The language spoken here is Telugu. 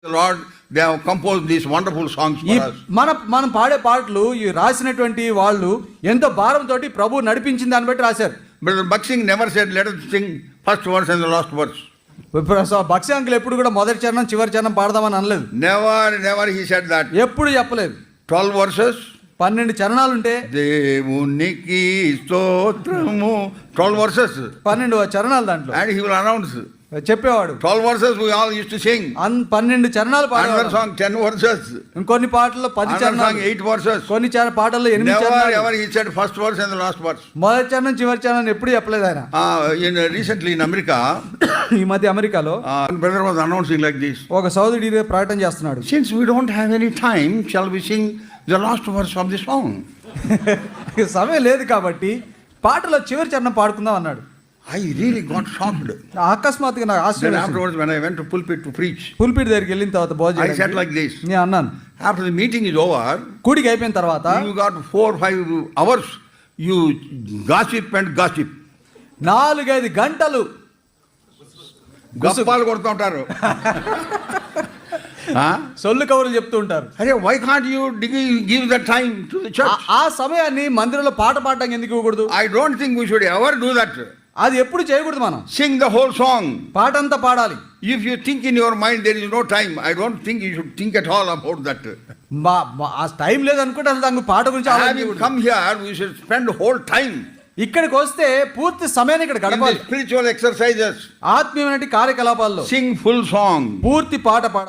The Lord, they have composed these wonderful songs for us. మనం పాడే పాటలు ఈ రాసినటువంటి వాళ్ళు ఎంతో భారంతో ప్రభు నడిపించిన దాన్ని బట్టి రాశారు. Brother Bakshi never said, let us sing first verse and the last verse. Bakshi uncle ఎప్పుడు కూడా మొదటి చరణం చివరి చరణం పాడదామని అనలేదు. Never he said that. ఎప్పుడు చెప్పలేదు. 12 verses. 12 చరణాలు ఉంటే దేవునికి స్తోత్రము 12 verses. 12 చరణాలు దాంట్లో. And he will announce. చెప్పేవాడు. 12 verses we all used to sing. 12 చరణాలు పాడేవాడు. Another song 10 verses. ఇంకొన్ని పాటల్లో 10 చరణాలు. 8 verses. కొన్ని పాటల్లో 8 చరణాలు. Never he said first verse and the last verse. మొదటి చరణం చివరి చరణం ఎప్పుడు చెప్పలేదు ఆయన. Recently in America, ఈ మధ్య అమెరికాలో brother was announcing like this. ఒక సోదరుడు ప్రకటన చేస్తున్నాడు. Since we don't have any time, shall we sing the last verse of the song? సమయం లేదు కాబట్టి పాటలో చివరి చరణం పాడుకుందాం అన్నాడు. I really got shocked. అకస్మాత్తుగా నాకు ఆశ్చర్యం Then వేసింది. afterwards when I went to pulpit to preach, pulpit దగ్గరికి వెళ్ళిన తర్వాత భోజనం I said like this. నేను అన్నాను, After the meeting is over, కూడికి అయిపోయిన తర్వాత you got 4-5 hours, you gossip and gossip. 4-5 గంటలు గప్పాలు కొడుతూ ఉంటారు. సొల్లు కబుర్లు చెప్తూ ఉంటారు. అరే why can't you give that time to the church? ఆ సమయాన్ని మందిరంలో పాట పాడడానికి ఎందుకు ఇవ్వకూడదు? I don't think we should ever do that. అది ఎప్పుడు చేయకూడదు. మనం Sing the whole song. పాట అంతా పాడాలి. If you think in your mind there is no time, I don't think you should think at all about that. ఆ టైం లేదు అనుకుంటే అసలు దానికి పాట గురించి Having ఆలోచించకూడదు. come here, we should spend whole time ఇక్కడికి వస్తే పూర్తి సమయాన్ని ఇక్కడ in the గడపాలి. spiritual exercises. ఆత్మీయమైన కార్యకలాపాల్లో Sing full song. పూర్తి పాట పాడాలి.